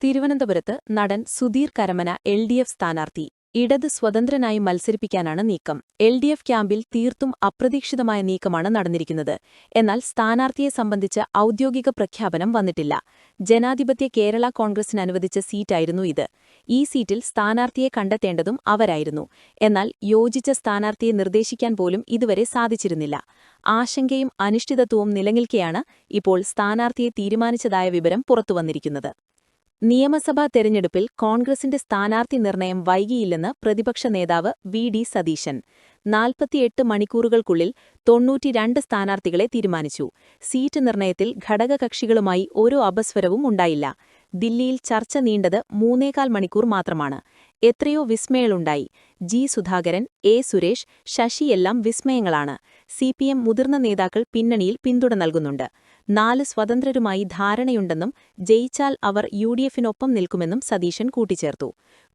തിരുവനന്തപുരത്ത് നടൻ സുധീർ കരമന എൽ.ഡി.എഫ് സ്ഥാനാർത്ഥി. ഇടത് സ്വതന്ത്രനായി മത്സരിപ്പിക്കാനാണ് നീക്കം. എൽ.ഡി.എഫ് ക്യാമ്പിൽ തീർത്തും അപ്രതീക്ഷിതമായ നീക്കമാണ് നടന്നിരിക്കുന്നത്. എന്നാൽ സ്ഥാനാർത്ഥിയെ സംബന്ധിച്ച് ഔദ്യോഗിക പ്രഖ്യാപനം വന്നിട്ടില്ല. ജനാധിപത്യ കേരള കോൺഗ്രസിന് അനുവദിച്ച സീറ്റായിരുന്നു ഇത്. ഈ സീറ്റിൽ സ്ഥാനാർത്ഥിയെ കണ്ടെത്തേണ്ടതും അവരായിരുന്നു. എന്നാൽ യോജിച്ച സ്ഥാനാർത്ഥിയെ നിർദ്ദേശിക്കാൻ പോലും ഇതുവരെ സാധിച്ചിരുന്നില്ല. ആശങ്കയും അനിശ്ചിതത്വവും നിലനിൽക്കെയാണ് ഇപ്പോൾ സ്ഥാനാർത്ഥിയെ തീരുമാനിച്ചതായ വിവരം പുറത്തുവന്നിരിക്കുന്നത്. നിയമസഭാ തെരഞ്ഞെടുപ്പിൽ കോൺഗ്രസിന്റെ സ്ഥാനാർത്ഥി നിർണയം വൈകിയില്ലെന്ന് പ്രതിപക്ഷ നേതാവ് വി.ഡി. സതീശൻ. 48 മണിക്കൂറുകൾക്കുള്ളിൽ 92 സ്ഥാനാർത്ഥികളെ തീരുമാനിച്ചു. സീറ്റ് നിർണയത്തിൽ ഘടകകക്ഷികളുമായി ഒരു അപസ്വരവും ഉണ്ടായില്ല. ദില്ലിയിൽ ചർച്ച നീണ്ടത് 3.25 മണിക്കൂർ മാത്രമാണ്. എത്രയോ വിസ്മയങ്ങളുണ്ടായി. ജി. സുധാകരൻ, എ. സുരേഷ്, ശശിയെല്ലാം വിസ്മയങ്ങളാണ്. CPM മുതിർന്ന നേതാക്കൾ പിന്നണിയിൽ പിന്തുണ നൽകുന്നുണ്ട്. 4 സ്വതന്ത്രരുമായി ധാരണയുണ്ടെന്നും ജയിച്ചാൽ അവർ UDF-നൊപ്പം നിൽക്കുമെന്നും സതീശൻ കൂട്ടിച്ചേർത്തു.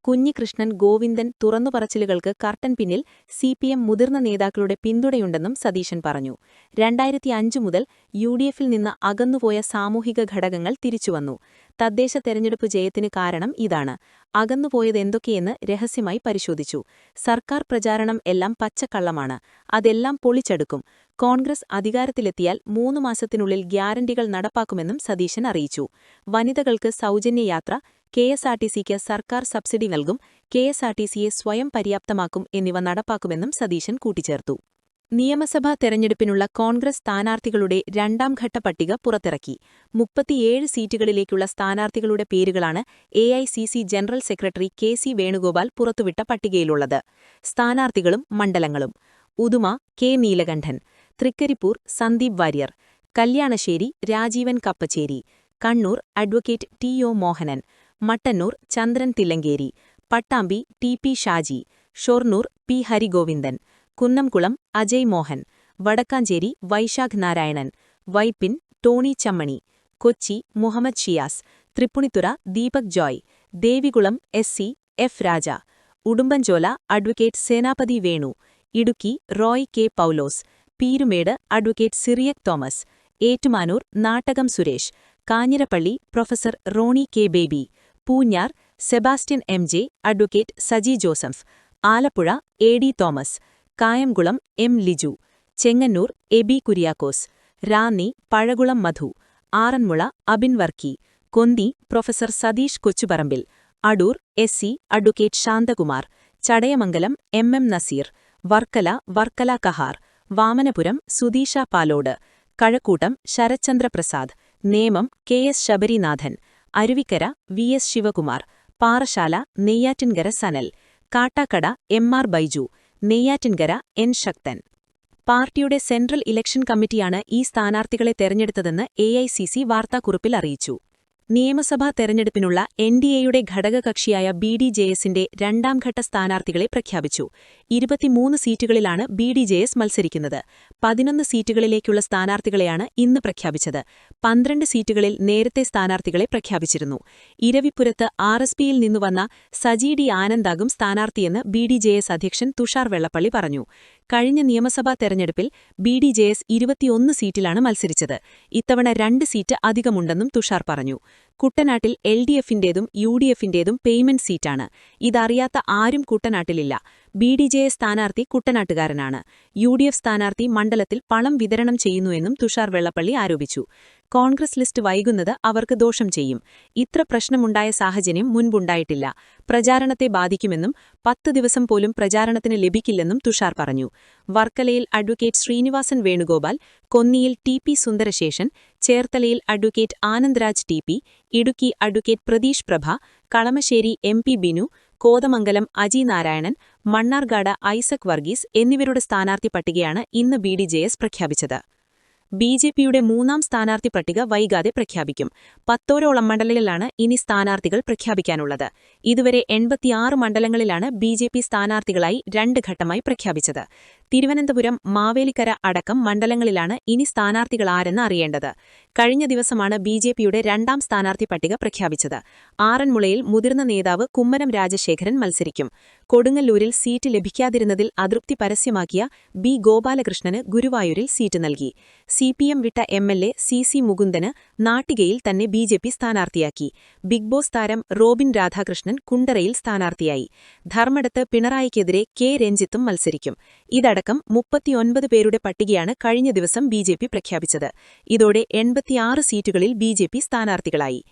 കുഞ്ഞികൃഷ്ണൻ, ഗോവിന്ദൻ തുറന്നുപറച്ചിലുകൾക്ക് കർട്ടൻ പിന്നിൽ CPM മുതിർന്ന നേതാക്കളുടെ പിന്തുണയുണ്ടെന്നും സതീശൻ പറഞ്ഞു. 2005 മുതൽ UDF-ൽ നിന്ന് അകന്നുപോയ സാമൂഹിക ഘടകങ്ങൾ തിരിച്ചുവന്നു. തദ്ദേശ തെരഞ്ഞെടുപ്പ് ജയത്തിന് കാരണം ഇതാണ്. അകന്നുപോയതെന്തൊക്കെയെന്ന് രഹസ്യമായി പരിശോധിച്ചു. സർക്കാർ പ്രചാരണം എല്ലാം പച്ചക്കള്ളമാണ്. അതെല്ലാം പൊളിച്ചെടുക്കും. കോൺഗ്രസ് അധികാരത്തിലെത്തിയാൽ 3 മാസത്തിനുള്ളിൽ ഗ്യാരണ്ടികൾ നടപ്പാക്കുമെന്നും സതീശൻ അറിയിച്ചു. വനിതകൾക്ക് സൗജന്യ യാത്ര, KSRTCക്ക് സർക്കാർ സബ്സിഡി നൽകും, KSRTCയെ സ്വയം പര്യാപ്തമാക്കും എന്നിവ നടപ്പാക്കുമെന്നും സതീശൻ കൂട്ടിച്ചേർത്തു. നിയമസഭാ തെരഞ്ഞെടുപ്പിനുള്ള കോൺഗ്രസ് സ്ഥാനാർത്ഥികളുടെ രണ്ടാംഘട്ട പട്ടിക പുറത്തിറക്കി. 37 സീറ്റുകളിലേക്കുള്ള സ്ഥാനാർത്ഥികളുടെ പേരുകളാണ് AICC general secretary KC Venugopal പുറത്തുവിട്ട പട്ടികയിലുള്ളത്. സ്ഥാനാർത്ഥികളും മണ്ഡലങ്ങളും: Uduma K. Neelakandan, Thrikaripur Sandeep Warrier, Kalliasseri Rajeevan Kappacheri, Kannur advocate TO Mohanan, Mattannur Chandran Thillankeri, Pattambi TP Shaji, Shoranur P Harigovindan, Kunnamkulam Ajay Mohan, Vadakkanchery Vaisakh Narayanan, Vypin Tony Chammani, Kochi Muhammad Shiyas, Tripunithura Deepak Joy, Devikulam SC F Raja, Udumbanchola advocate Senapathi Venu, Idukki Roy K Paulose, Peermade advocate Cyriac Thomas, Ettumanoor Nattakom Suresh, Kanjirappally professor Roni K Baby, Poonjar Sebastian MJ advocate Saji Joseph, Alappuzha AD Thomas, Kayamkulam M Liju, Chengannur Abi Kuriakose, Ranni Pazhakulam Madhu, Aranmula Abin Varkey, Konni professor Satheesh Kochuparambil, Adoor SC advocate Shanthakumar, Chadayamangalam MM Naseer, Varkala Kahar, Vamanapuram Sudheesha Palode, Kazhakoottam Sarathchandra Prasad, Nemam KS Sabarinathan, Aruvikkara VS Sivakumar, Parassala Neyyattinkara Sanal, Kattakada MR Baiju, Neyyattinkara N Sakthan. പാർട്ടിയുടെ central election കമ്മിറ്റിയാണ് ഈ സ്ഥാനാർത്ഥികളെ തെരഞ്ഞെടുത്തതെന്ന് AICC വാർത്താക്കുറിപ്പിൽ അറിയിച്ചു. നിയമസഭാ തെരഞ്ഞെടുപ്പിനുള്ള NDAയുടെ ഘടകകക്ഷിയായ BDJS-ന്റെ രണ്ടാംഘട്ട സ്ഥാനാർത്ഥികളെ പ്രഖ്യാപിച്ചു. 23 സീറ്റുകളിലാണ് BDJS മത്സരിക്കുന്നത്. 11 സീറ്റുകളിലേക്കുള്ള സ്ഥാനാർത്ഥികളെയാണ് ഇന്ന് പ്രഖ്യാപിച്ചത്. 12 സീറ്റുകളിൽ നേരത്തെ സ്ഥാനാർത്ഥികളെ പ്രഖ്യാപിച്ചിരുന്നു. ഇരവിപുരത്ത് RSPയിൽ നിന്നുവന്ന സജി ഡി ആനന്ദാകും സ്ഥാനാർത്ഥിയെന്ന് BDJS അധ്യക്ഷൻ തുഷാർ വെള്ളപ്പള്ളി പറഞ്ഞു. കഴിഞ്ഞ നിയമസഭാ തെരഞ്ഞെടുപ്പിൽ BDJS 21 സീറ്റിലാണ് മത്സരിച്ചത്. ഇത്തവണ 2 സീറ്റ് അധികമുണ്ടെന്നും തുഷാർ പറഞ്ഞു. കുട്ടനാട്ടിൽ LDF-ന്റേതും UDF-ന്റേതും പേയ്മെന്റ് സീറ്റാണ്. ഇതറിയാത്ത ആരും കുട്ടനാട്ടിലില്ല. BDJS സ്ഥാനാർത്ഥി കുട്ടനാട്ടുകാരനാണ്. UDF സ്ഥാനാർത്ഥി മണ്ഡലത്തിൽ പണം വിതരണം ചെയ്യുന്നുവെന്നും തുഷാർ വെള്ളപ്പള്ളി ആരോപിച്ചു. കോൺഗ്രസ് ലിസ്റ്റ് വൈകുന്നത് അവർക്ക് ദോഷം ചെയ്യും. ഇത്ര പ്രശ്നമുണ്ടായ സാഹചര്യം മുൻപുണ്ടായിട്ടില്ല. പ്രചാരണത്തെ ബാധിക്കുമെന്നും 10 ദിവസം പോലും പ്രചാരണത്തിന് ലഭിക്കില്ലെന്നും തുഷാർ പറഞ്ഞു. വർക്കലയിൽ അഡ്വക്കേറ്റ് ശ്രീനിവാസൻ വേണുഗോപാൽ, കൊന്നിയിൽ TP സുന്ദരശേഷൻ, ചേർത്തലയിൽ advocate Anandraj TP, Idukki advocate Pratheesh Prabha, Kalamassery MP Binu, Kothamangalam Aji Narayanan, Mannarkkad Isaac Varghese എന്നിവരുടെ സ്ഥാനാർത്ഥി പട്ടികയാണ് ഇന്ന് BDJS പ്രഖ്യാപിച്ചത്. BJPയുടെ 3ാം സ്ഥാനാർത്ഥി പട്ടിക വൈകാതെ പ്രഖ്യാപിക്കും. 10ഓളം മണ്ഡലങ്ങളിലാണ് ഇനി സ്ഥാനാർത്ഥികൾ പ്രഖ്യാപിക്കാനുള്ളത്. ഇതുവരെ 86 മണ്ഡലങ്ങളിലാണ് BJP സ്ഥാനാർത്ഥികളായി 2 ഘട്ടമായി പ്രഖ്യാപിച്ചത്. തിരുവനന്തപുരം, മാവേലിക്കര അടക്കം മണ്ഡലങ്ങളിലാണ് ഇനി സ്ഥാനാർത്ഥികളാരെന്ന് അറിയേണ്ടത്. കഴിഞ്ഞ ദിവസമാണ് ബിജെപിയുടെ രണ്ടാം സ്ഥാനാർത്ഥി പട്ടിക പ്രഖ്യാപിച്ചത്. ആറന്മുളയിൽ മുതിർന്ന നേതാവ് കുമ്മനം രാജശേഖരൻ മത്സരിക്കും. കൊടുങ്ങല്ലൂരിൽ സീറ്റ് ലഭിക്കാതിരുന്നതിൽ അതൃപ്തി പരസ്യമാക്കിയ ബി ഗോപാലകൃഷ്ണന് ഗുരുവായൂരിൽ സീറ്റ് നൽകി. സിപിഎം വിട്ട എംഎൽഎ സി മുകുന്ദന് നാട്ടികയിൽ തന്നെ ബിജെപി സ്ഥാനാർത്ഥിയാക്കി. ബിഗ് ബോസ് താരം റോബിൻ രാധാകൃഷ്ണൻ കുണ്ടറയിൽ സ്ഥാനാർത്ഥിയായി. ധർമ്മടത്ത് പിണറായിക്കെതിരെ കെ രഞ്ജിത്തും മത്സരിക്കും. ഇതടക്കം 39 പേരുടെ പട്ടികയാണ് കഴിഞ്ഞ ദിവസം ബിജെപി പ്രഖ്യാപിച്ചത്. ഇതോടെ 86 സീറ്റുകളിൽ ബിജെപി സ്ഥാനാർത്ഥികളായി.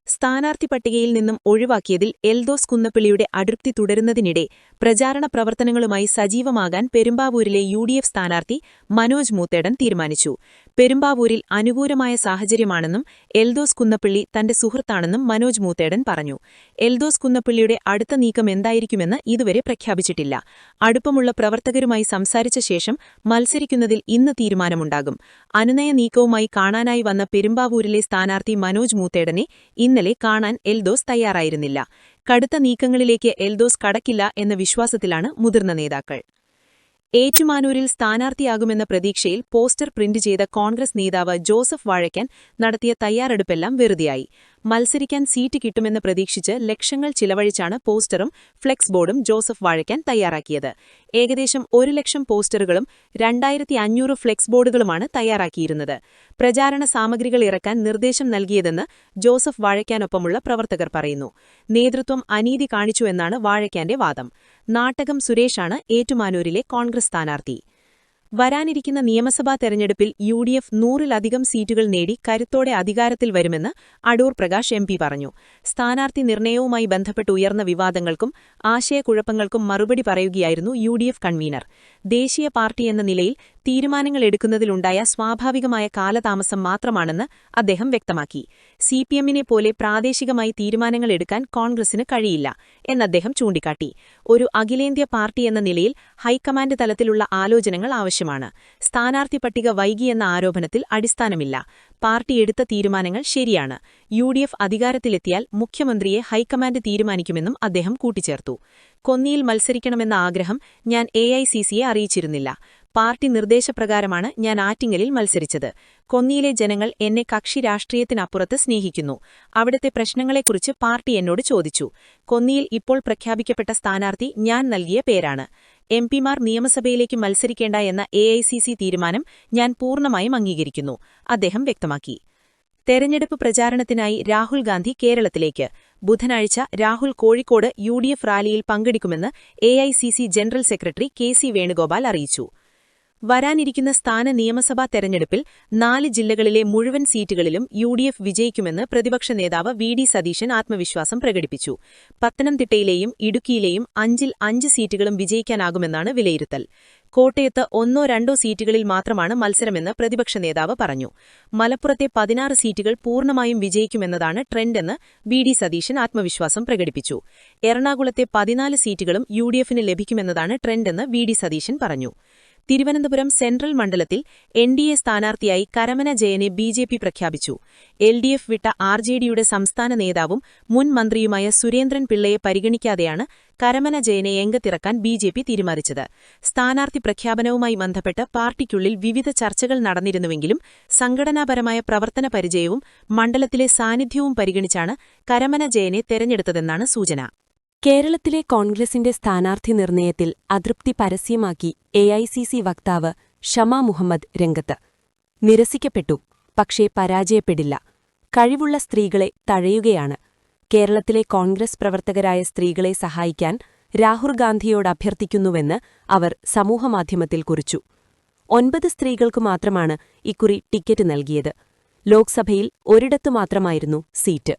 സ്ഥാനാർത്ഥി പട്ടികയിൽ നിന്നും ഒഴിവാക്കിയതിൽ എൽദോസ് കുന്നപ്പിള്ളിയുടെ അതൃപ്തി തുടരുന്നതിനിടെ പ്രചാരണ പ്രവർത്തനങ്ങളുമായി സജീവമാകാൻ പെരുമ്പാവൂരിലെ യുഡിഎഫ് സ്ഥാനാർത്ഥി മനോജ് മൂത്തേടൻ തീരുമാനിച്ചു. പെരുമ്പാവൂരിൽ അനുകൂലമായ സാഹചര്യമാണെന്നും എൽദോസ് കുന്നപ്പിള്ളി തന്റെ സുഹൃത്താണെന്നും മനോജ് മൂത്തേടൻ പറഞ്ഞു. എൽദോസ് കുന്നപ്പിള്ളിയുടെ അടുത്ത നീക്കം എന്തായിരിക്കുമെന്ന് ഇതുവരെ പ്രഖ്യാപിച്ചിട്ടില്ല. അടുപ്പമുള്ള പ്രവർത്തകരുമായി സംസാരിച്ച ശേഷം മത്സരിക്കുന്നതിൽ ഇന്ന് തീരുമാനമുണ്ടാകും. അനുനയ നീക്കവുമായി കാണാനായി വന്ന പെരുമ്പാവൂരിലെ സ്ഥാനാർത്ഥി മനോജ് മൂത്തേടനെ ഇന്നലെ കാണാൻ എൽദോസ് തയ്യാറായിരുന്നില്ല. കടുത്ത നീക്കങ്ങളിലേക്ക് എൽദോസ് കടക്കില്ല എന്ന വിശ്വാസത്തിലാണ് മുതിർന്ന നേതാക്കൾ. ഏറ്റുമാനൂരിൽ സ്ഥാനാർത്ഥിയാകുമെന്ന പ്രതീക്ഷയിൽ പോസ്റ്റർ പ്രിന്റ് ചെയ്ത കോൺഗ്രസ് നേതാവ് ജോസഫ് വാഴയ്ക്കൻ നടത്തിയ തയ്യാറെടുപ്പെല്ലാം വെറുതെയായി. മത്സരിക്കാൻ സീറ്റ് കിട്ടുമെന്ന് പ്രതീക്ഷിച്ച് ലക്ഷങ്ങൾ ചിലവഴിച്ചാണ് പോസ്റ്ററും ഫ്ലെക്സ് ബോർഡും ജോസഫ് വാഴയ്ക്കൻ തയ്യാറാക്കിയത്. ഏകദേശം 1 ലക്ഷം പോസ്റ്ററുകളും 2500 ഫ്ലെക്സ് ബോർഡുകളുമാണ് തയ്യാറാക്കിയിരുന്നത്. പ്രചാരണ സാമഗ്രികൾ ഇറക്കാൻ നിർദ്ദേശം നൽകിയതെന്ന് ജോസഫ് വാഴയ്ക്കാനൊപ്പമുള്ള പ്രവർത്തകർ പറയുന്നു. നേതൃത്വം അനീതി കാണിച്ചുവെന്നാണ് വാഴയ്ക്കാന്റെ വാദം. നാട്ടകം സുരേഷാണ് ഏറ്റുമാനൂരിലെ കോൺഗ്രസ് സ്ഥാനാർത്ഥി. വരാനിരിക്കുന്ന നിയമസഭാ തെരഞ്ഞെടുപ്പിൽ യുഡിഎഫ് 100-ലധികം സീറ്റുകൾ നേടി കരുത്തോടെ അധികാരത്തിൽ വരുമെന്ന് അടൂർ പ്രകാശ് എംപി പറഞ്ഞു. സ്ഥാനാർത്ഥി നിർണയവുമായി ബന്ധപ്പെട്ട് ഉയർന്ന വിവാദങ്ങൾക്കും ആശയക്കുഴപ്പങ്ങൾക്കും മറുപടി പറയുകയായിരുന്നു യുഡിഎഫ് കൺവീനർ. ദേശീയ പാർട്ടിയെന്ന നിലയിൽ തീരുമാനങ്ങൾ എടുക്കുന്നതിലുണ്ടായ സ്വാഭാവികമായ കാലതാമസം മാത്രമാണെന്ന് അദ്ദേഹം വ്യക്തമാക്കി. സിപിഎമ്മിനെ പോലെ പ്രാദേശികമായി തീരുമാനങ്ങൾ എടുക്കാൻ കോൺഗ്രസിന് കഴിയില്ല എന്നദ്ദേഹം ചൂണ്ടിക്കാട്ടി. ഒരു അഖിലേന്ത്യാ പാർട്ടിയെന്ന നിലയിൽ ഹൈക്കമാൻഡ് തലത്തിലുള്ള ആലോചനകൾ ആവശ്യമാണ്. സ്ഥാനാർത്ഥി പട്ടിക വൈകിയെന്ന ആരോപണത്തിൽ അടിസ്ഥാനമില്ല. പാർട്ടി എടുത്ത തീരുമാനങ്ങൾ ശരിയാണ്. യുഡിഎഫ് അധികാരത്തിലെത്തിയാൽ മുഖ്യമന്ത്രിയെ ഹൈക്കമാൻഡ് തീരുമാനിക്കുമെന്നും അദ്ദേഹം കൂട്ടിച്ചേർത്തു. കൊന്നിയിൽ മത്സരിക്കണമെന്ന ആഗ്രഹം ഞാൻ എഐസിസിയെ അറിയിച്ചിരുന്നില്ല. പാർട്ടി നിർദ്ദേശപ്രകാരമാണ് ഞാൻ ആറ്റിങ്ങലിൽ മത്സരിച്ചത്. കൊന്നിയിലെ ജനങ്ങൾ എന്നെ കക്ഷി രാഷ്ട്രീയത്തിനപ്പുറത്ത് സ്നേഹിക്കുന്നു. അവിടുത്തെ പ്രശ്നങ്ങളെക്കുറിച്ച് പാർട്ടി എന്നോട് ചോദിച്ചു. കൊന്നിയിൽ ഇപ്പോൾ പ്രഖ്യാപിക്കപ്പെട്ട സ്ഥാനാർത്ഥി ഞാൻ നൽകിയ പേരാണ്. എംപിമാർ നിയമസഭയിലേക്ക് മത്സരിക്കേണ്ട എന്ന എഐസിസി തീരുമാനം ഞാൻ പൂർണ്ണമായും അംഗീകരിക്കുന്നു, അദ്ദേഹം വ്യക്തമാക്കി. തെരഞ്ഞെടുപ്പ് പ്രചാരണത്തിനായി രാഹുൽ ഗാന്ധി കേരളത്തിലേക്ക്. ബുധനാഴ്ച രാഹുൽ കോഴിക്കോട് യുഡിഎഫ് റാലിയിൽ പങ്കെടുക്കുമെന്ന് AICC general secretary K C. Venugopal അറിയിച്ചു. വരാനിരിക്കുന്ന നിയമസഭാ തെരഞ്ഞെടുപ്പിൽ 4 ജില്ലകളിലെ മുഴുവൻ സീറ്റുകളിലും യുഡിഎഫ് വിജയിക്കുമെന്ന് പ്രതിപക്ഷ നേതാവ് വി.ഡി. സതീശൻ ആത്മവിശ്വാസം പ്രകടിപ്പിച്ചു. പത്തനംതിട്ടയിലെയും ഇടുക്കിയിലെയും 5-ൽ 5 സീറ്റുകളും വിജയിക്കാനാകുമെന്നാണ് വിലയിരുത്തൽ. കോട്ടയത്ത് 1-2 സീറ്റുകളിൽ മാത്രമാണ് മത്സരമെന്ന് പ്രതിപക്ഷ നേതാവ് പറഞ്ഞു. മലപ്പുറത്തെ 16 സീറ്റുകൾ പൂർണ്ണമായും വിജയിക്കുമെന്നതാണ് ട്രെൻഡെന്ന് വി.ഡി. സതീശൻ ആത്മവിശ്വാസം പ്രകടിപ്പിച്ചു. എറണാകുളത്തെ 14 സീറ്റുകളും യുഡിഎഫിന് ലഭിക്കുമെന്നതാണ് ട്രെൻഡെന്ന് വി.ഡി. സതീശൻ പറഞ്ഞു. തിരുവനന്തപുരം സെൻട്രൽ മണ്ഡലത്തിൽ എൻഡിഎ സ്ഥാനാർത്ഥിയായി കരമന ജയനെ ബിജെപി പ്രഖ്യാപിച്ചു. എൽഡിഎഫ് വിട്ട ആർജെഡിയുടെ സംസ്ഥാന നേതാവും മുൻ മന്ത്രിയുമായ സുരേന്ദ്രൻ പിള്ളയെ പരിഗണിക്കാതെയാണ് കരമന ജയനെ രംഗത്തിറക്കാൻ ബിജെപി തീരുമാനിച്ചത്. സ്ഥാനാർത്ഥി പ്രഖ്യാപനവുമായി ബന്ധപ്പെട്ട് പാർട്ടിക്കുള്ളിൽ വിവിധ ചർച്ചകൾ നടന്നിരുന്നുവെങ്കിലും സംഘടനാപരമായ പ്രവർത്തന പരിചയവും മണ്ഡലത്തിലെ സാന്നിധ്യവും പരിഗണിച്ചാണ് കരമന ജയനെ തെരഞ്ഞെടുത്തതെന്നാണ് സൂചന. കേരളത്തിലെ കോൺഗ്രസിന്റെ സ്ഥാനാർത്ഥി നിർണയത്തിൽ അതൃപ്തി പരസ്യമാക്കി എഐസിസി വക്താവ് ഷമ മുഹമ്മദ് രംഗത്ത്. നിരസിക്കപ്പെട്ടു, പക്ഷേ പരാജയപ്പെടില്ല. കഴിവുള്ള സ്ത്രീകളെ തഴയുകയാണ്. കേരളത്തിലെ കോൺഗ്രസ് പ്രവർത്തകരായ സ്ത്രീകളെ സഹായിക്കാൻ രാഹുൽ ഗാന്ധിയോട് അഭ്യർത്ഥിക്കുന്നുവെന്ന് അവർ സമൂഹമാധ്യമത്തിൽ കുറിച്ചു. 9 സ്ത്രീകൾക്കു മാത്രമാണ് ഇക്കുറി ടിക്കറ്റ് നൽകിയത്. ലോക്സഭയിൽ ഒരിടത്തു മാത്രമായിരുന്നു സീറ്റ്.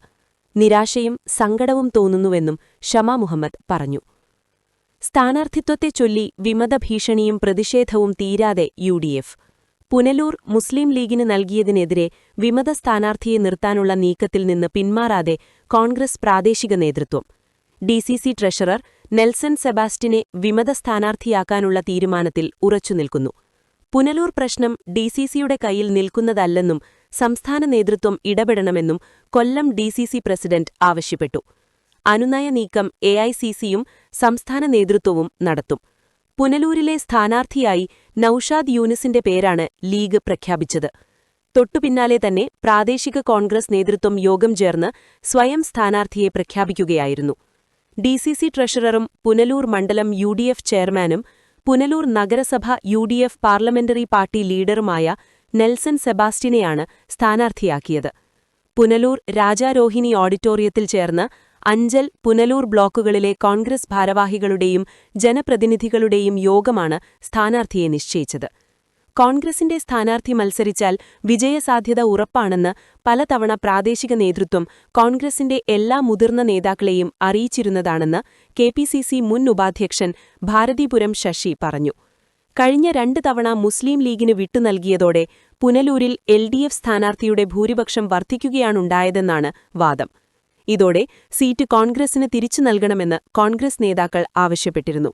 നിരാശയും സങ്കടവും തോന്നുന്നുവെന്നും ഷമ മുഹമ്മദ് പറഞ്ഞു. സ്ഥാനാർത്ഥിത്വത്തെ ചൊല്ലി വിമതഭീഷണിയും പ്രതിഷേധവും തീരാതെ യുഡിഎഫ്. പുനലൂർ മുസ്ലിം ലീഗിന് നൽകിയതിനെതിരെ വിമത സ്ഥാനാർത്ഥിയെ നിർത്താനുള്ള നീക്കത്തിൽ നിന്ന് പിന്മാറാതെ കോൺഗ്രസ് പ്രാദേശിക നേതൃത്വം. ഡിസിസി ട്രഷറർ നെൽസൺ സെബാസ്റ്റിനെ വിമത സ്ഥാനാർത്ഥിയാക്കാനുള്ള തീരുമാനത്തിൽ ഉറച്ചുനിൽക്കുന്നു. പുനലൂർ പ്രശ്നം ഡിസിസിയുടെ കയ്യിൽ നിൽക്കുന്നതല്ലെന്നും സംസ്ഥാന നേതൃത്വം ഇടപെടണമെന്നും കൊല്ലം ഡിസിസി പ്രസിഡന്റ് ആവശ്യപ്പെട്ടു. അനുനയ നീക്കം എഐസിസിയും സംസ്ഥാന നേതൃത്വവും നടത്തും. പുനലൂരിലെ സ്ഥാനാർത്ഥിയായി നൌഷാദ് യൂനിസിന്റെ പേരാണ് ലീഗ് പ്രഖ്യാപിച്ചത്. തൊട്ടുപിന്നാലെ തന്നെ പ്രാദേശിക കോൺഗ്രസ് നേതൃത്വം യോഗം ചേർന്ന് സ്വയം സ്ഥാനാർത്ഥിയെ പ്രഖ്യാപിക്കുകയായിരുന്നു. ഡിസിസി ട്രഷററും പുനലൂർ മണ്ഡലം യുഡിഎഫ് ചെയർമാനും പുനലൂർ നഗരസഭ യുഡിഎഫ് പാർലമെന്ററി പാർട്ടി ലീഡറുമായ നെൽസൺ സെബാസ്റ്റ്യനെയാണ് സ്ഥാനാർത്ഥിയാക്കിയത്. പുനലൂർ രാജാരോഹിണി ഓഡിറ്റോറിയത്തിൽ ചേർന്ന് അഞ്ചൽ, പുനലൂർ ബ്ലോക്കുകളിലെ കോൺഗ്രസ് ഭാരവാഹികളുടെയും ജനപ്രതിനിധികളുടെയും യോഗമാണ് സ്ഥാനാർത്ഥിയെ നിശ്ചയിച്ചത്. കോൺഗ്രസിന്റെ സ്ഥാനാർത്ഥി മത്സരിച്ചാൽ വിജയസാധ്യത ഉറപ്പാണെന്ന് പലതവണ പ്രാദേശിക നേതൃത്വം കോൺഗ്രസിന്റെ എല്ലാ മുതിർന്ന നേതാക്കളെയും അറിയിച്ചിരുന്നതാണെന്ന് കെപിസിസി മുൻ ഉപാധ്യക്ഷൻ ഭാരതിപുരം ശശി പറഞ്ഞു. കഴിഞ്ഞ 2 തവണ മുസ്ലിം ലീഗിന് വിട്ടുനൽകിയതോടെ പുനലൂരിൽ എൽഡിഎഫ് സ്ഥാനാർത്ഥിയുടെ ഭൂരിപക്ഷം വർദ്ധിക്കുകയാണുണ്ടായതെന്നാണ് വാദം. ഇതോടെ സീറ്റ് കോൺഗ്രസിന് തിരിച്ചു നൽകണമെന്ന് കോൺഗ്രസ് നേതാക്കൾ ആവശ്യപ്പെട്ടിരുന്നു.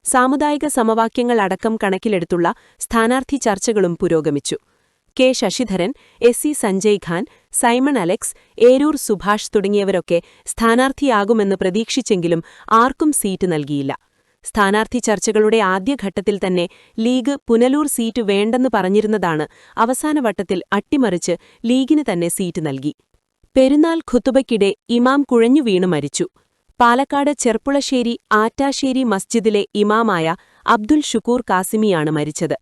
സാമുദായിക സമവാക്യങ്ങൾ അടക്കം കണക്കിലെടുത്തുള്ള സ്ഥാനാർത്ഥി ചർച്ചകളും പുരോഗമിച്ചു. K Sasidharan, S Sanjay Khan, Simon Alex, Eroor Subhash തുടങ്ങിയവരൊക്കെ സ്ഥാനാർത്ഥിയാകുമെന്ന് പ്രതീക്ഷിച്ചെങ്കിലും ആർക്കും സീറ്റ് നൽകിയില്ല. സ്ഥാനാർത്ഥി ചർച്ചകളുടെ ആദ്യഘട്ടത്തിൽ തന്നെ ലീഗ് പുനലൂർ സീറ്റ് വേണ്ടെന്ന് പറഞ്ഞിരുന്നതാണ് അവസാനവട്ടത്തിൽ അട്ടിമറിച്ച് ലീഗിന് തന്നെ സീറ്റ് നൽകി. പെരുന്നാൾ ഖുതുബയ്ക്കിടെ ഇമാം കുഴഞ്ഞു വീണു മരിച്ചു. പാലക്കാട് ചെർപ്പുളശ്ശേരി ആറ്റാശ്ശേരി മസ്ജിദിലെ ഇമാമായ അബ്ദുൽ ഷുക്കൂർ കാസിമിയാണ് മരിച്ചത്.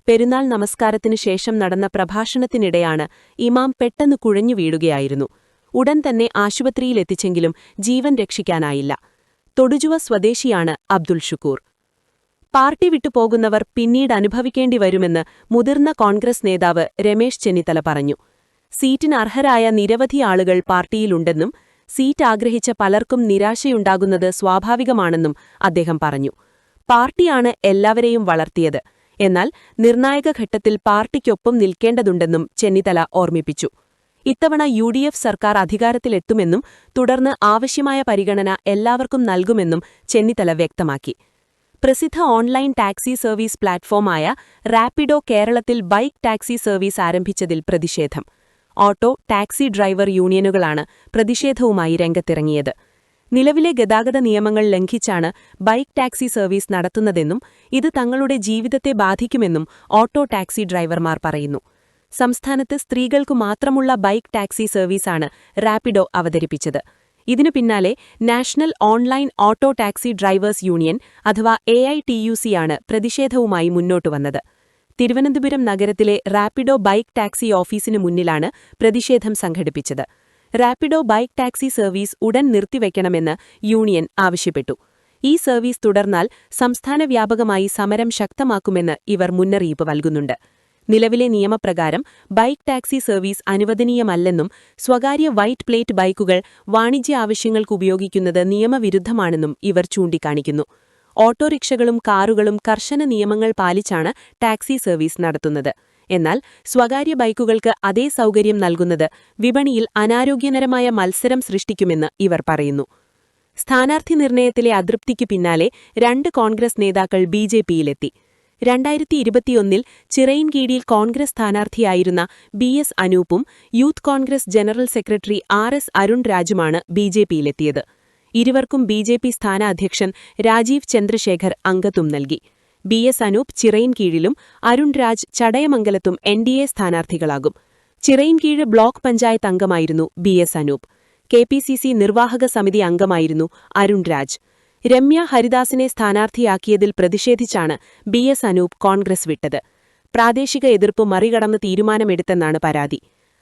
പെരുന്നാൾ നമസ്കാരത്തിനു ശേഷം നടന്ന പ്രഭാഷണത്തിനിടെയാണ് ഇമാം പെട്ടെന്ന് കുഴഞ്ഞു വീഴുകയായിരുന്നു. ഉടൻ തന്നെ ആശുപത്രിയിലെത്തിച്ചെങ്കിലും ജീവൻ രക്ഷിക്കാനായില്ല. തൊടുജുവ സ്വദേശിയാണ് അബ്ദുൽ ഷുക്കൂർ. പാർട്ടി വിട്ടുപോകുന്നവർ പിന്നീട് അനുഭവിക്കേണ്ടി വരുമെന്ന് മുതിർന്ന കോൺഗ്രസ് നേതാവ് രമേശ് ചെന്നിത്തല പറഞ്ഞു. സീറ്റിന് അർഹരായ നിരവധി ആളുകൾ പാർട്ടിയിലുണ്ടെന്നും സീറ്റ് ആഗ്രഹിച്ച പലർക്കും നിരാശയുണ്ടാകുന്നത് സ്വാഭാവികമാണെന്നും അദ്ദേഹം പറഞ്ഞു. പാർട്ടിയാണ് എല്ലാവരെയും വളർത്തിയത്. എന്നാൽ നിർണായക ഘട്ടത്തിൽ പാർട്ടിക്കൊപ്പം നിൽക്കേണ്ടതുണ്ടെന്നും ചെന്നിത്തല ഓർമ്മിപ്പിച്ചു. ഇത്തവണ യുഡിഎഫ് സർക്കാർ അധികാരത്തിലെത്തുമെന്നും തുടർന്ന് ആവശ്യമായ പരിഗണന എല്ലാവർക്കും നൽകുമെന്നും ചെന്നിത്തല വ്യക്തമാക്കി. പ്രസിദ്ധ ഓൺലൈൻ ടാക്സി സർവീസ് പ്ലാറ്റ്ഫോമായ റാപ്പിഡോ കേരളത്തിൽ ബൈക്ക് ടാക്സി സർവീസ് ആരംഭിച്ചതിൽ പ്രതിഷേധം. ഓട്ടോ, ടാക്സി ഡ്രൈവർ യൂണിയനുകളാണ് പ്രതിഷേധവുമായി രംഗത്തിറങ്ങിയത്. നിലവിലെ ഗതാഗത നിയമങ്ങൾ ലംഘിച്ചാണ് ബൈക്ക് ടാക്സി സർവീസ് നടത്തുന്നതെന്നും ഇത് തങ്ങളുടെ ജീവിതത്തെ ബാധിക്കുമെന്നും ഓട്ടോ ടാക്സി ഡ്രൈവർമാർ പറയുന്നു. സംസ്ഥാനത്ത് സ്ത്രീകൾക്കു മാത്രമുള്ള ബൈക്ക് ടാക്സി സർവീസാണ് റാപ്പിഡോ അവതരിപ്പിച്ചത്. ഇതിനു പിന്നാലെ national online auto taxi drivers union അഥവാ AITUC-യാണ് പ്രതിഷേധവുമായി മുന്നോട്ടുവന്നത്. തിരുവനന്തപുരം നഗരത്തിലെ റാപ്പിഡോ ബൈക്ക് ടാക്സി ഓഫീസിനു മുന്നിലാണ് പ്രതിഷേധം സംഘടിപ്പിച്ചത്. റാപ്പിഡോ ബൈക്ക് ടാക്സി സർവീസ് ഉടൻ നിർത്തിവെക്കണമെന്ന് യൂണിയൻ ആവശ്യപ്പെട്ടു. ഈ സർവീസ് തുടർന്നാൽ സംസ്ഥാന വ്യാപകമായി സമരം ശക്തമാക്കുമെന്ന് ഇവർ മുന്നറിയിപ്പ് നൽകുന്നുണ്ട്. നിലവിലെ നിയമപ്രകാരം ബൈക്ക് ടാക്സി സർവീസ് അനുവദനീയമല്ലെന്നും സ്വകാര്യ വൈറ്റ് പ്ലേറ്റ് ബൈക്കുകൾ വാണിജ്യ ആവശ്യങ്ങൾക്കുപയോഗിക്കുന്നത് നിയമവിരുദ്ധമാണെന്നും ഇവർ ചൂണ്ടിക്കാണിക്കുന്നു. ഓട്ടോറിക്ഷകളും കാറുകളും കർശന നിയമങ്ങൾ പാലിച്ചാണ് ടാക്സി സർവീസ് നടത്തുന്നത്. എന്നാൽ സ്വകാര്യ ബൈക്കുകൾക്ക് അതേ സൗകര്യം നൽകുന്നത് വിപണിയിൽ അനാരോഗ്യകരമായ മത്സരം സൃഷ്ടിക്കുമെന്ന് ഇവർ പറയുന്നു. സ്ഥാനാർത്ഥി നിർണയത്തിലെ അതൃപ്തിക്കു പിന്നാലെ 2 കോൺഗ്രസ് നേതാക്കൾ BJPയിലെത്തി. 2021-ൽ ചിറയിൻകീഴിൽ കോൺഗ്രസ് സ്ഥാനാർത്ഥിയായിരുന്ന BS അനൂപും youth Congress general secretary RS Arun രാജുമാണ് BJPയിലെത്തിയത്. ഇരുവർക്കും BJP സ്ഥാനാധ്യക്ഷൻ രാജീവ് ചന്ദ്രശേഖർ അംഗത്വം നൽകി. BS അനൂപ് ചിറയിൻകീഴിലും അരുൺ രാജ് ചടയമംഗലത്തും NDA സ്ഥാനാർത്ഥികളാകും. ചിറയിൻകീഴ് ബ്ലോക്ക് പഞ്ചായത്ത് അംഗമായിരുന്നു BS അനൂപ്. KPCC നിർവാഹക സമിതി അംഗമായിരുന്നു അരുൺ രാജ്. രമ്യ ഹരിദാസിനെ സ്ഥാനാർത്ഥിയാക്കിയതിൽ പ്രതിഷേധിച്ചാണ് BS അനൂപ് കോൺഗ്രസ് വിട്ടത്. പ്രാദേശിക എതിർപ്പ് മറികടന്ന് തീരുമാനമെടുത്തെന്നാണ് പരാതി.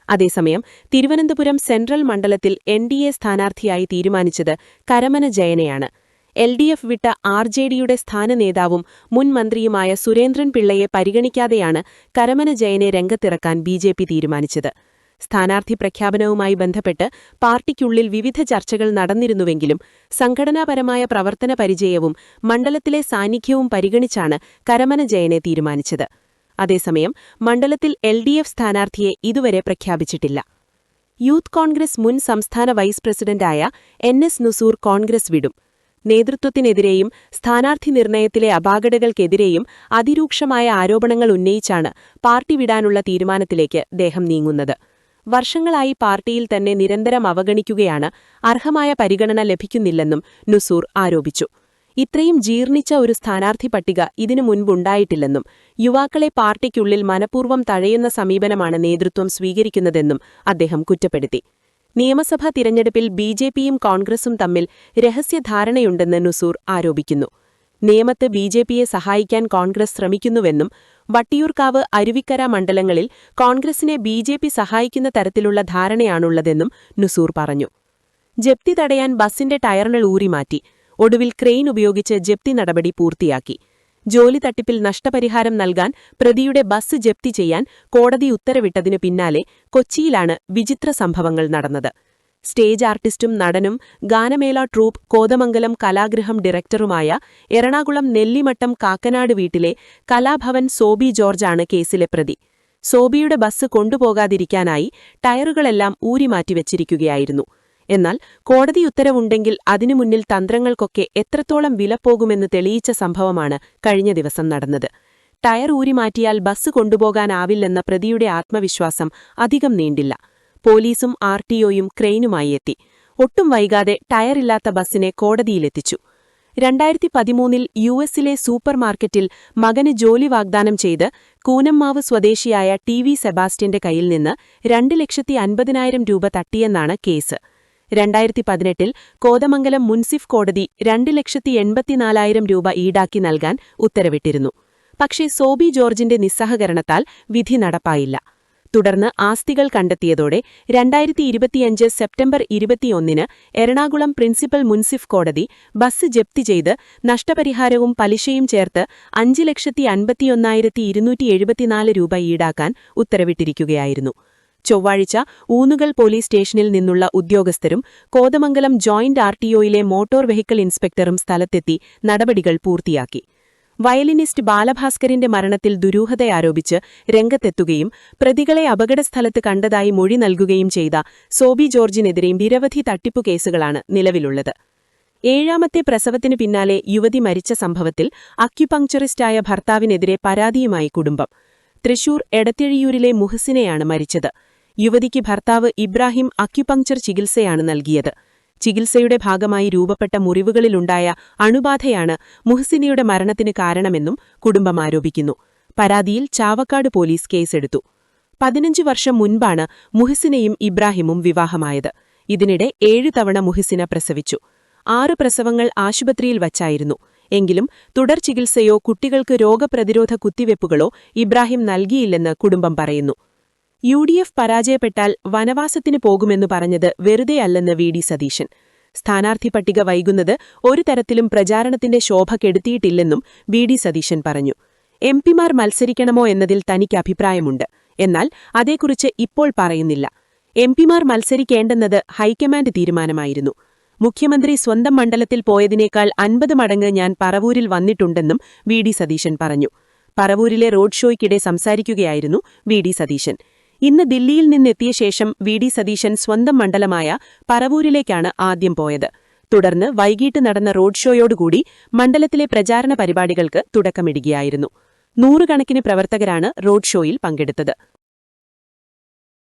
അതേസമയം തിരുവനന്തപുരം സെൻട്രൽ മണ്ഡലത്തിൽ NDA സ്ഥാനാർത്ഥിയായി തീരുമാനിച്ചത് കരമന ജയനെയാണ്. LDF വിട്ട RJDയുടെ സ്ഥാനനേതാവും മുൻ മന്ത്രിയുമായ സുരേന്ദ്രൻ പിള്ളയെ പരിഗണിക്കാതെയാണ് കരമന ജയനെ രംഗത്തിറക്കാൻ BJP തീരുമാനിച്ചത്. സ്ഥാനാർത്ഥി പ്രഖ്യാപനവുമായി ബന്ധപ്പെട്ട് പാർട്ടിക്കുള്ളിൽ വിവിധ ചർച്ചകൾ നടന്നിരുന്നുവെങ്കിലും സംഘടനാപരമായ പ്രവർത്തന പരിചയവും മണ്ഡലത്തിലെ സാന്നിധ്യവും പരിഗണിച്ചാണ് കരമന ജയനെ തീരുമാനിച്ചത്. അതേസമയം മണ്ഡലത്തിൽ LDF സ്ഥാനാർത്ഥിയെ ഇതുവരെ പ്രഖ്യാപിച്ചിട്ടില്ല. യൂത്ത് കോൺഗ്രസ് മുൻ സംസ്ഥാന വൈസ് പ്രസിഡന്റായ NS നുസൂർ കോൺഗ്രസ് വിടും. നേതൃത്വത്തിനെതിരെയും സ്ഥാനാർത്ഥി നിർണയത്തിലെ അപാകതകൾക്കെതിരെയും അതിരൂക്ഷമായ ആരോപണങ്ങൾ ഉന്നയിച്ചാണ് പാർട്ടി വിടാനുള്ള തീരുമാനത്തിലേക്ക് അദ്ദേഹം നീങ്ങുന്നത്. വർഷങ്ങളായി പാർട്ടിയിൽ തന്നെ നിരന്തരം അവഗണിക്കുകയാണ്, അർഹമായ പരിഗണന ലഭിക്കുന്നില്ലെന്നും നുസൂർ ആരോപിച്ചു. ഇത്രയും ജീർണിച്ച ഒരു സ്ഥാനാർത്ഥി പട്ടിക ഇതിനു മുൻപുണ്ടായിട്ടില്ലെന്നും യുവാക്കളെ പാർട്ടിക്കുള്ളിൽ മനഃപൂർവ്വം തഴയുന്ന സമീപനമാണ് നേതൃത്വം സ്വീകരിക്കുന്നതെന്നും അദ്ദേഹം കുറ്റപ്പെടുത്തി. നിയമസഭാ തിരഞ്ഞെടുപ്പിൽ ബിജെപിയും കോൺഗ്രസും തമ്മിൽ രഹസ്യധാരണയുണ്ടെന്ന് നുസൂർ ആരോപിക്കുന്നു. നേമത്ത് ബിജെപിയെ സഹായിക്കാൻ കോൺഗ്രസ് ശ്രമിക്കുന്നുവെന്നും വട്ടിയൂർക്കാവ്, അരുവിക്കര മണ്ഡലങ്ങളിൽ കോൺഗ്രസിനെ ബിജെപി സഹായിക്കുന്ന തരത്തിലുള്ള ധാരണയാണുള്ളതെന്നും നുസൂർ പറഞ്ഞു. ജപ്തി തടയാൻ ബസിന്റെ ടയറുകൾ ഊരിമാറ്റി. ഒടുവിൽ ക്രെയിൻ ഉപയോഗിച്ച് ജപ്തി നടപടി പൂർത്തിയാക്കി. ജോലി തട്ടിപ്പിൽ നഷ്ടപരിഹാരം നൽകാൻ പ്രതിയുടെ ബസ് ജപ്തി ചെയ്യാൻ കോടതി ഉത്തരവിട്ടതിനു പിന്നാലെ കൊച്ചിയിലാണ് വിചിത്ര സംഭവങ്ങൾ നടന്നത്. സ്റ്റേജ് ആർട്ടിസ്റ്റും നടനും ഗാനമേള ട്രൂപ്പ് കോതമംഗലം കലാഗൃഹം ഡയറക്ടറുമായ എറണാകുളം നെല്ലിമട്ടം കാക്കനാട് വീട്ടിലെ കലാഭവൻ സോബി ജോർജാണ് കേസിലെ പ്രതി. സോബിയുടെ ബസ് കൊണ്ടുപോകാതിരിക്കാനായി ടയറുകളെല്ലാം ഊരിമാറ്റിവച്ചിരിക്കുകയായിരുന്നു. എന്നാൽ കോടതി ഉത്തരവുണ്ടെങ്കിൽ അതിനു മുന്നിൽ തന്ത്രങ്ങൾക്കൊക്കെ എത്രത്തോളം വിലപ്പോകുമെന്ന് തെളിയിച്ച സംഭവമാണ് കഴിഞ്ഞ ദിവസം നടന്നത്. ടയർ ഊരിമാറ്റിയാൽ ബസ് കൊണ്ടുപോകാനാവില്ലെന്ന പ്രതിയുടെ ആത്മവിശ്വാസം അധികം നീണ്ടില്ല. പോലീസും ആർടിഒയും ക്രെയിനുമായി എത്തി. ഒട്ടും വൈകാതെ ടയറില്ലാത്ത ബസ്സിനെ കോടതിയിലെത്തിച്ചു. 2013 യുഎസിലെ സൂപ്പർമാർക്കറ്റിൽ മകന് ജോലി വാഗ്ദാനം ചെയ്ത് കൂനമ്മാവ് സ്വദേശിയായ TV സെബാസ്റ്റ്യന്റെ കയ്യിൽ നിന്ന് 2,50,000 രൂപ തട്ടിയെന്നാണ് കേസ്. 2018 കോതമംഗലം മുൻസിഫ് കോടതി 2,84,000 രൂപ ഈടാക്കി നൽകാൻ ഉത്തരവിട്ടിരുന്നു. പക്ഷേ സോബി ജോർജിന്റെ നിസ്സഹകരണത്താൽ വിധി നടപ്പായില്ല. തുടർന്ന് ആസ്തികൾ കണ്ടെത്തിയതോടെ 2025 സെപ്റ്റംബർ 21 എറണാകുളം പ്രിൻസിപ്പൽ മുൻസിഫ് കോടതി ബസ് ജപ്തി ചെയ്ത് നഷ്ടപരിഹാരവും പലിശയും ചേർത്ത് 5,51,274 രൂപ ഈടാക്കാൻ ഉത്തരവിട്ടിരിക്കുകയായിരുന്നു. ചൊവ്വാഴ്ച ഊന്നുകൽ പോലീസ് സ്റ്റേഷനിൽ നിന്നുള്ള ഉദ്യോഗസ്ഥരും കോതമംഗലം ജോയിന്റ് ആർടിഒയിലെ മോട്ടോർ വെഹിക്കിൾ ഇൻസ്പെക്ടറും സ്ഥലത്തെത്തി നടപടികൾ പൂർത്തിയാക്കി. വയലിനിസ്റ്റ് ബാലഭാസ്കറിന്റെ മരണത്തിൽ ദുരൂഹതയാരോപിച്ച് രംഗത്തെത്തുകയും പ്രതികളെ അപകടസ്ഥലത്ത് കണ്ടതായി മൊഴി നൽകുകയും ചെയ്ത സോബി ജോർജിനെതിരെ നിരവധി തട്ടിപ്പു കേസുകളാണ് നിലവിലുള്ളത്. 7ാമത്തെ പ്രസവത്തിനു പിന്നാലെ യുവതി മരിച്ച സംഭവത്തിൽ അക്യുപങ്ക്ചറിസ്റ്റായ ഭർത്താവിനെതിരെ പരാതിയുമായി കുടുംബം. തൃശൂർ എടത്തിഴിയൂരിലെ മുഹസിനെയാണ് മരിച്ചത്. യുവതിക്ക് ഭർത്താവ് ഇബ്രാഹിം അക്യുപങ്ക്ചർ ചികിത്സയാണ് നൽകിയത്. ചികിത്സയുടെ ഭാഗമായി രൂപപ്പെട്ട മുറിവുകളിലുണ്ടായ അണുബാധയാണ് മുഹസിനയുടെ മരണത്തിന് കാരണമെന്നും കുടുംബം ആരോപിക്കുന്നു. പരാതിയിൽ ചാവക്കാട് പോലീസ് കേസെടുത്തു. 15 വർഷം മുൻപാണ് മുഹസിനയും ഇബ്രാഹിമും വിവാഹമായത്. ഇതിനിടെ 7 തവണ മുഹസിന പ്രസവിച്ചു. 6 പ്രസവങ്ങൾ ആശുപത്രിയിൽ വച്ചായിരുന്നു. എങ്കിലും തുടർ ചികിത്സയോ കുട്ടികൾക്ക് രോഗപ്രതിരോധ കുത്തിവെപ്പുകളോ ഇബ്രാഹിം നൽകിയില്ലെന്ന് കുടുംബം പറയുന്നു. UDF പരാജയപ്പെട്ടാൽ വനവാസത്തിന് പോകുമെന്നു പറഞ്ഞത് വെറുതെയല്ലെന്ന് VD സതീശൻ. സ്ഥാനാർത്ഥി പട്ടിക വൈകുന്നത് ഒരു തരത്തിലും പ്രചാരണത്തിന്റെ ശോഭ കെടുത്തിയിട്ടില്ലെന്നും VD സതീശൻ പറഞ്ഞു. MP-മാർ മത്സരിക്കണമോ എന്നതിൽ തനിക്ക് അഭിപ്രായമുണ്ട്. എന്നാൽ അതേക്കുറിച്ച് ഇപ്പോൾ പറയുന്നില്ല. MP-മാർ മത്സരിക്കേണ്ടെന്നത് ഹൈക്കമാൻഡ് തീരുമാനമായിരുന്നു. മുഖ്യമന്ത്രി സ്വന്തം മണ്ഡലത്തിൽ പോയതിനേക്കാൾ 50 മടങ്ങ് ഞാൻ പറവൂരിൽ വന്നിട്ടുണ്ടെന്നും VD സതീശൻ പറഞ്ഞു. പറവൂരിലെ റോഡ് ഷോയ്ക്കിടെ സംസാരിക്കുകയായിരുന്നു VD സതീശൻ. ഇന്ന് ദില്ലിയിൽ നിന്നെത്തിയ ശേഷം VD സതീശൻ സ്വന്തം മണ്ഡലമായ പറവൂരിലേക്കാണ് ആദ്യം പോയത്. തുടർന്ന് വൈകിട്ട് നടന്ന റോഡ് ഷോയോടുകൂടി മണ്ഡലത്തിലെ പ്രചാരണ പരിപാടികൾക്ക് തുടക്കമിടുകയായിരുന്നു. 100 കണക്കിന് പ്രവർത്തകരാണ് റോഡ് ഷോയിൽ പങ്കെടുത്തത്.